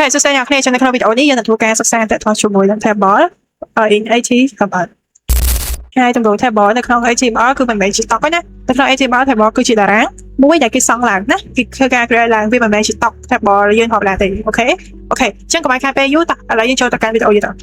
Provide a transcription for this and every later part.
Okay សួស្តីអ្នកគ្នានៅក្នុងវីដេអូនេះយើងនឹងធ្វើការសិក្សាទាក់ទងជាមួយនឹង table in HTML ហើយទម្រង់ table នៅក្នុង HTML គឺមិនមែនជា stock ទេណានៅក្នុង HTML table គឺជាតារាងមួយដែលគេសង់ឡើងណាគេធ្វើការ create ឡើងវាមិនមែនជា stock table យើងធម្មតាទេអូខេអញ្ចឹងកុំឲ្យខាតពេលយូរតោះឥឡូវយើងចូលទៅកាន់វីដេអូយើងតោះ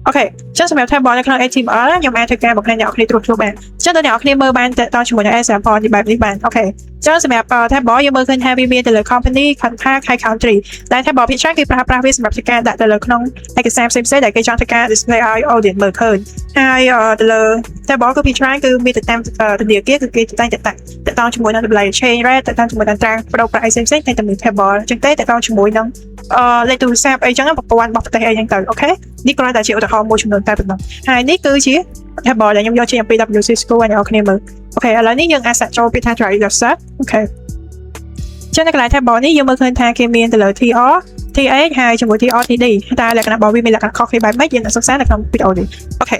អូខេចឹងសម្រាប់ table នៅក្នុង HTML ខ្ញុំអាចធ្វើការបង្ហាញអ្នកនរគ្នាត្រួសត្រាសបានចឹងតើអ្នកនរគ្នាមើលបានតើជាមួយនឹង example នេះបែបនេះបានអូខេចឹងសម្រាប់ table យើងមើលឃើញថាវាមានទៅលើ company contact ហើយ country តែ table ភាគច្រើនគេប្រើប្រាស់វាសម្រាប់ធ្វើការដាក់ទៅលើក្នុងឯកសារផ្សេងៗដែលគេចង់ធ្វើការ display ឲ្យ audience មើលឃើញហើយទៅលើ table គឺភាគច្រើនគឺមានទៅតាមធនាគារគឺគេតែងតែតាក់ទងជាមួយនឹងតម្លៃ exchange rate តាក់ទងជាមួយនឹងត្រាងប្តូរប្រាក់ផ្សេងៗតែតែមាន table អញ្ចឹងទេតាក់ទងជាមួយនឹងលេខទូរស័ព្ទអីចឹងប្រព័ន្ធរបស់ប្រទេសអីចឹងទៅអូខេនេះគ្រាន់តែជាឧទាហរណ៍មួយចំនួនតែប៉ុណ្ណោះហើយនេះគឺជា table ដែលខ្ញុំយកចេញអំពី WC School ឲ្យអ្នកនរគ្នាមើលអូខេឥឡូវនេះយើងអាចសាកចូលពាក្យថា try yourself អូខេចឹងនៅកន្លែង table នេះយើងមើលឃើញថាគេមានទៅលើ TR TH ហើយជាមួយ TR TD តែលក្ខណៈរបស់វាមានលក្ខណៈខុសគ្នាបែបម៉េចយើងនឹងសិក្សានៅក្នុងវីដេអូនេះអូខេ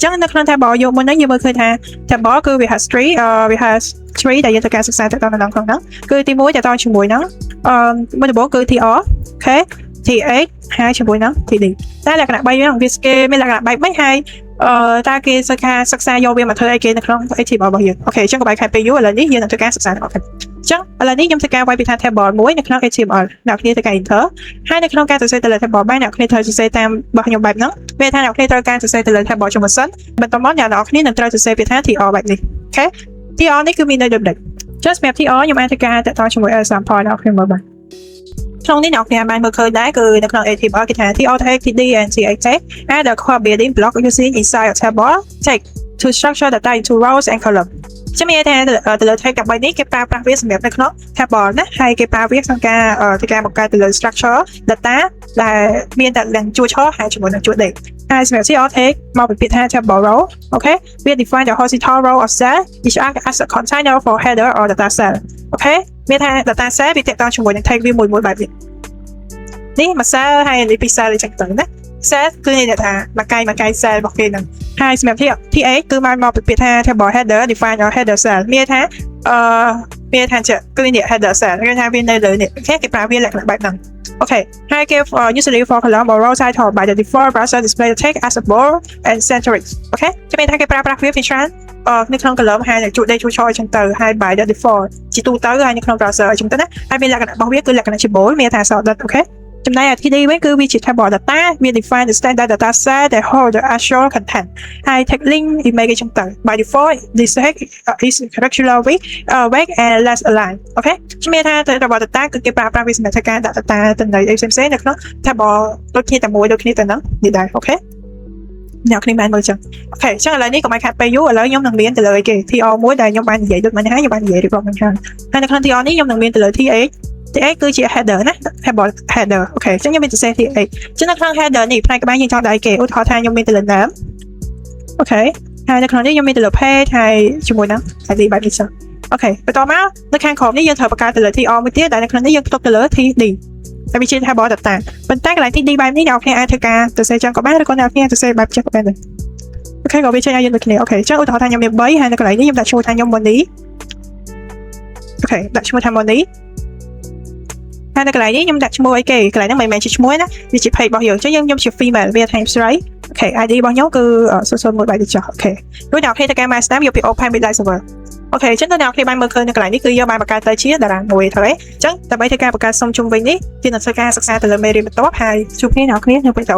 ចឹងនៅក្នុង table យកមុនហ្នឹងយើងមើលឃើញថា table គឺវា has three ដែលយើងត្រូវការសិក្សាទៅដល់ក្នុងហ្នឹងគឺទី1តើតជាមួយនឹងមួយដំបូងគឺ TR អូខេ TH ហើយជាមួយនឹង TD តែលក្ខណៈ3ហ្នឹងវាគេមានលក្ខណៈបែបម៉េចហើយតើគេសិក្សាយកវាមកធ្វើអីគេនៅក្នុង HTML របស់យើងអូខេអញ្ចឹងកុំឲ្យខាតពេលយូរឥឡូវនេះយើងនឹងធ្វើការសិក្សាអូខេអញ្ចឹងឥឡូវនេះខ្ញុំធ្វើការវាយពីថា table មួយនៅក្នុង HTML អ្នកគ្នាធ្វើការ enter ហើយនៅក្នុងការសរសេរទៅលើ table បានអ្នកគ្នាត្រូវសរសេរតាមរបស់ខ្ញុំបែបហ្នឹងវាថាអ្នកគ្នាត្រូវការសរសេរទៅលើ table chung សិនបន្តមកអ្នកគ្នានឹងត្រូវសរសេរពាក្យថា TR បែបនេះអូខេ TR នេះគឺមានន័យដូចនេះចឹងសម្រាប់ TR ខ្ញុំអាចធ្វើការតាក់ទងជាមួយ example អ្នកគ្នាមើលបានក្នុងនេះអ្នកគ្នាបានមើលឃើញដែរគឺនៅក្នុង HTML គេថា TR tag TD and CH add a core building block using inside a table tag to structure data into rows and columns ចាំមានថាទៅលើ tag ដើម្បីនេះគេប្រើប្រាស់វាសម្រាប់នៅក្នុង table ណាហើយគេប្រើវាក្នុងការធ្វើការបង្កើតទៅលើ structure data ដែលមានតែនឹងជួរឆហើយជាមួយនឹងជួរដេកហើយសម្រាប់ CR tag មកពីពាក្យថា table row អូខេវា define the horizontal row of cell each act as a container for header or data cell អូខេមានថា data cell វាតាក់ទងជាមួយនឹង tag វាមួយបែបនេះនេះមួយ cell ហើយនេះពី cell អញ្ចឹងទៅណា cell គឺនិយាយថាមួយកាយ cell របស់គេហ្នឹងហើយសម្រាប់ TH គឺមកពីពាក្យថា table header define your header cell មានថាគឺនេះ header cell គេថាវានៅលើនេះអូខេគេប្រើវាលក្ខណៈបែបហ្នឹងអូខេហើយគេ usually for column or row title by the default browser display the text as a bold and centric អូខេចាំមានថាគេប្រើប្រាស់វាពីច្រើននៅក្នុង column ហើយជួដេកជួឆអញ្ចឹងទៅហើយ by the default ជាទូទៅហើយនៅក្នុង browser អញ្ចឹងទៅណាហើយមានលក្ខណៈរបស់វាគឺលក្ខណៈជា bold មានថា solid អូខេចំណែក TD វិញគឺវាជា table data វា define the standard data set that hold the actual content ហើយ tag link image ចឹងទៅ by default this tag is regularly vague and less aligned អូខេជំនាញថា table data គឺគេប្រើប្រាស់វាសម្រាប់ធ្វើការដាក់ data ទៅនៅផ្សេងៗនៅក្នុង table ដូចគ្នាតែមួយដូចគ្នាទៅហ្នឹងនេះដែរអូខេអ្នកគ្នាបានមើលចឹងអូខេចឹងឥឡូវនេះកុំឲ្យខាតពេលយូរឥឡូវខ្ញុំនឹងមានទៅលើអីគេ TR មួយដែលខ្ញុំបាននិយាយដូចមិញហើយខ្ញុំបាននិយាយរៀបរាប់មិញហើយនៅក្នុង TR នេះខ្ញុំនឹងមានទៅលើ TH គឺជា header ណា table header អូខេអញ្ចឹងខ្ញុំមានសរសេរ TH ចឹងនៅក្នុង header នេះផ្នែកក្បាលយើងចង់ដាក់អីគេឧទាហរណ៍ថាខ្ញុំមានទៅលើ name អូខេហើយនៅក្នុងនេះខ្ញុំមានទៅលើ page ហើយជាមួយនឹង ID បែបនេះចឹងអូខេបន្តមកនៅខាងក្រោមនេះយើងត្រូវបង្កើតទៅលើ TR មួយទៀតដែលនៅក្នុងនេះយើងផ្ទុកទៅលើ TD តែវាជា table data ប៉ុន្តែកន្លែង TD បែបនេះអ្នកនរអាចធ្វើការសរសេរចឹងក៏បានឬក៏អ្នកនរសរសេរបែបចឹងក៏បានដែរអូខេក៏វាចេញឲ្យយើងដូចគ្នាអូខេចឹងឧទាហរណ៍ថាខ្ញុំមាន3ហើយនៅកន្លែងនេះខ្ញុំដាក់ឈ្មោះថាខ្ញុំ Money អូខេដាក់ឈ្មោះថា Moneyហើយនៅកន្លែងនេះខ្ញុំដាក់ឈ្មោះអីគេកន្លែងហ្នឹងមិនមែនជាឈ្មោះណាវាជា page របស់យើងអញ្ចឹងខ្ញុំជា female វាថា ស្រីអូខេ ID របស់ខ្ញុំគឺ001បែបនេះចុះអូខេដូចអ្នកគេទៅការ master យកពី open with server អូខេអញ្ចឹងអ្នកគេបានមើលឃើញនៅកន្លែងនេះគឺយកបានបង្កើតទៅជាតារាងមួយទៅអញ្ចឹងដើម្បីធ្វើការបង្កើតសុំជុំវិញនេះគឺនឹងធ្វើការសិក្សាទៅលើមេរៀនបន្ទាប់ហើយជួបគ្នាអ្នកគ្នានៅពេលទៅ